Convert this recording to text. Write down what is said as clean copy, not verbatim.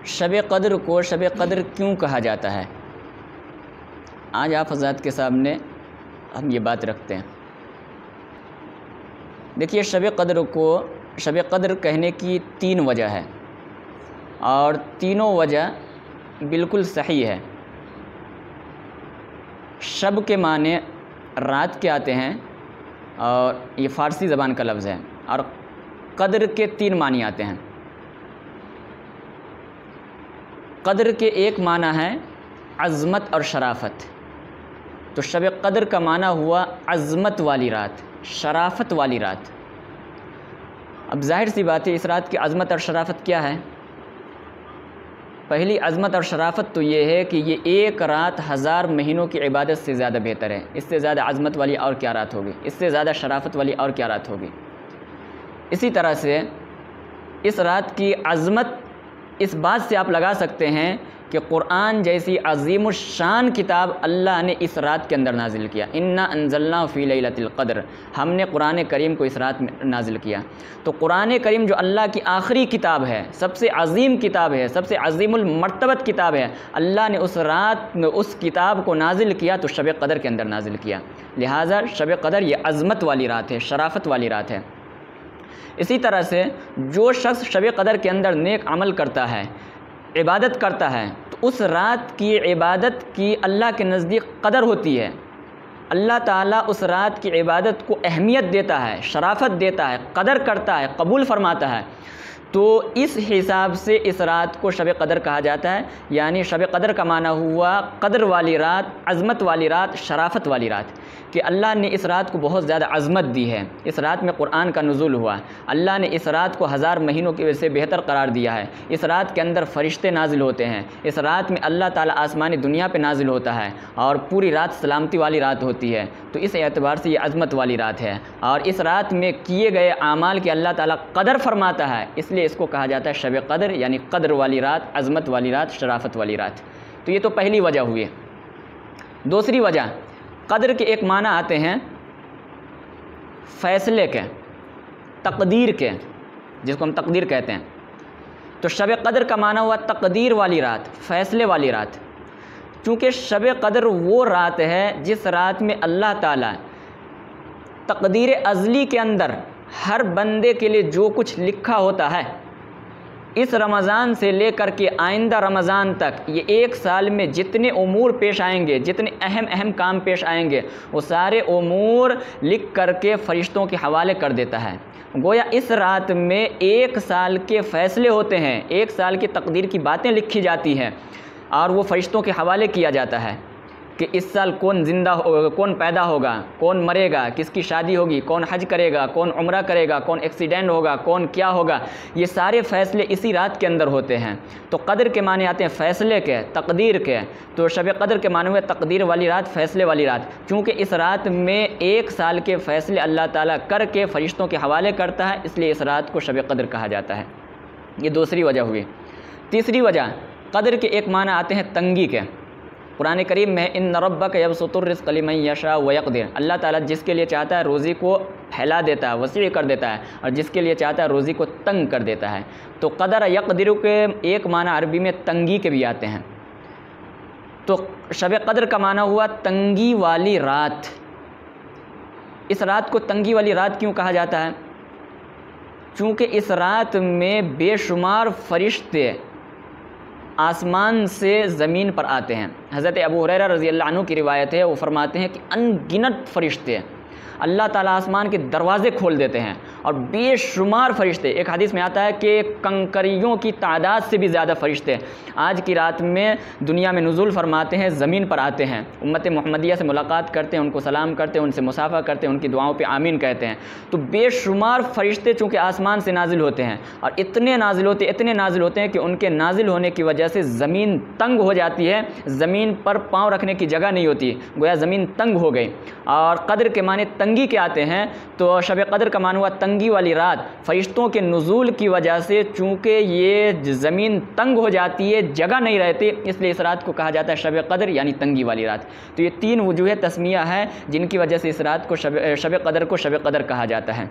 شب قدر کو شب قدر کیوں کہا جاتا ہے؟ آج آپ حضرات کے سامنے ہم یہ بات رکھتے ہیں۔ دیکھیے، شب قدر کو شب قدر کہنے کی 3 وجہ ہے، اور تینوں وجہ بالکل صحیح ہے۔ شب کے معنی رات کے آتے ہیں، اور یہ فارسی زبان کا لفظ ہے، اور قدر کے 3 معنی آتے ہیں۔ قدر کے ایک معنی ہے عظمت اور شرافت، تو شب قدر کا معنی ہوا عظمت والی رات، شرافت والی رات۔ اب ظاہر سی بات ہے، اس رات کی عظمت اور شرافت کیا ہے؟ پہلی عظمت اور شرافت تو یہ ہے کہ یہ ایک رات 1000 مہینوں کی عبادت سے زیادہ بہتر ہے۔ اس سے زیادہ عظمت والی اور کیا رات ہوگی؟ اس سے زیادہ شرافت والی اور کیا رات ہوگی؟ اسی طرح سے اس رات کی عظمت اس بات سے آپ لگا سکتے ہیں کہ قرآن جیسی عظیم الشان کتاب اللہ نے اس رات کے اندر نازل کیا۔ انا انزلناہ فی لیلۃ القدر، ہم نے قرآن کریم کو اس رات میں نازل کیا۔ تو قرآن کریم جو اللہ کی آخری کتاب ہے، سب سے عظیم کتاب ہے، سب سے عظیم المرتبت کتاب ہے، اللہ نے اس رات میں اس کتاب کو نازل کیا تو شب قدر کے اندر نازل کیا۔ لہٰذا شب قدر یہ عظمت والی رات ہے، شرافت والی رات ہے۔ اسی طرح سے جو شخص شب قدر کے اندر نیک عمل کرتا ہے، عبادت کرتا ہے، تو اس رات کی عبادت کی اللہ کے نزدیک قدر ہوتی ہے۔ اللہ تعالیٰ اس رات کی عبادت کو اہمیت دیتا ہے، شرافت دیتا ہے، قدر کرتا ہے، قبول فرماتا ہے۔ تو اس حساب سے اس رات کو شب قدر کہا جاتا ہے، یعنی شب قدر کا معنی ہوا قدر والی رات، عظمت والی رات، شرافت والی رات، کہ اللہ نے اس رات کو بہت زیادہ عظمت دی ہے۔ اس رات میں قرآن کا نزول ہوا، اللہ نے اس رات کو 1000 مہینوں کی وجہ سے بہتر قرار دیا ہے۔ اس رات کے اندر فرشتے نازل ہوتے ہیں، اس رات میں اللہ تعالیٰ آسمانی دنیا پہ نازل ہوتا ہے، اور پوری رات سلامتی والی رات ہوتی ہے۔ تو اس اعتبار سے یہ عظمت والی رات ہے، اور اس رات میں کیے گئے اعمال کی اللہ تعالیٰ قدر فرماتا ہے، اس لیے اس کو کہا جاتا ہے شب قدر، یعنی قدر والی رات، عظمت والی رات، شرافت والی رات۔ تو یہ تو پہلی وجہ ہوئی۔ دوسری وجہ، قدر کے ایک معنی آتے ہیں فیصلے کے، تقدیر کے، جس کو ہم تقدیر کہتے ہیں۔ تو شب قدر کا معنی ہوا تقدیر والی رات، فیصلے والی رات، چونکہ شب قدر وہ رات ہے جس رات میں اللہ تعالیٰ تقدیر ازلی کے اندر ہر بندے کے لیے جو کچھ لکھا ہوتا ہے، اس رمضان سے لے کر کے آئندہ رمضان تک یہ 1 سال میں جتنے امور پیش آئیں گے، جتنے اہم کام پیش آئیں گے، وہ سارے امور لکھ کر کے فرشتوں کے حوالے کر دیتا ہے۔ گویا اس رات میں 1 سال کے فیصلے ہوتے ہیں، 1 سال کی تقدیر کی باتیں لکھی جاتی ہیں، اور وہ فرشتوں کے حوالے کیا جاتا ہے کہ اس سال کون زندہ ہوگا، کون پیدا ہوگا، کون مرے گا، کس کی شادی ہوگی، کون حج کرے گا، کون عمرہ کرے گا، کون ایکسیڈنٹ ہوگا، کون کیا ہوگا۔ یہ سارے فیصلے اسی رات کے اندر ہوتے ہیں۔ تو قدر کے معنی آتے ہیں فیصلے کے، تقدیر کے۔ تو شب قدر کے معنی ہوئے تقدیر والی رات، فیصلے والی رات، چونکہ اس رات میں 1 سال کے فیصلے اللہ تعالیٰ کر کے فرشتوں کے حوالے کرتا ہے، اس لیے اس رات کو شب قدر کہا جاتا ہے۔ یہ دوسری وجہ ہوئی۔ تیسری وجہ، قدر کے ایک معنی آتے ہیں تنگی کے۔ قرآن کریم میں ان ربک یبسط الرزق لمن یشاء ویقدر، اللہ تعالیٰ جس کے لیے چاہتا ہے روزی کو پھیلا دیتا ہے، وسیع کر دیتا ہے، اور جس کے لیے چاہتا ہے روزی کو تنگ کر دیتا ہے۔ تو قدر یقدر کے ایک معنی عربی میں تنگی کے بھی آتے ہیں۔ تو شب قدر کا معنی ہوا تنگی والی رات۔ اس رات کو تنگی والی رات کیوں کہا جاتا ہے؟ چونکہ اس رات میں بے شمار فرشتے آسمان سے زمین پر آتے ہیں۔ حضرت ابو ہریرہ رضی اللہ عنہ کی روایت ہے، وہ فرماتے ہیں کہ ان گنت فرشتے اللہ تعالیٰ آسمان کے دروازے کھول دیتے ہیں، اور بے شمار فرشتے، ایک حدیث میں آتا ہے کہ کنکریوں کی تعداد سے بھی زیادہ فرشتے آج کی رات میں دنیا میں نزول فرماتے ہیں، زمین پر آتے ہیں، امت محمدیہ سے ملاقات کرتے ہیں، ان کو سلام کرتے ہیں، ان سے مصافحہ کرتے ہیں، ان کی دعاؤں پہ آمین کہتے ہیں۔ تو بے شمار فرشتے چونکہ آسمان سے نازل ہوتے ہیں، اور اتنے نازل ہوتے ہیں کہ ان کے نازل ہونے کی وجہ سے زمین تنگ ہو جاتی ہے، زمین پر پاؤں رکھنے کی جگہ نہیں ہوتی، گویا زمین تنگ ہو گئی۔ اور قدر کے معنی تنگی کے آتے ہیں، تو شب قدر کا معنی ہوا تنگی والی رات۔ فرشتوں کے نزول کی وجہ سے چونکہ یہ زمین تنگ ہو جاتی ہے، جگہ نہیں رہتی، اس لیے اس رات کو کہا جاتا ہے شب قدر، یعنی تنگی والی رات۔ تو یہ 3 وجوہ تسمیہ ہے جن کی وجہ سے اس رات کو شب قدر کو شب قدر کہا جاتا ہے۔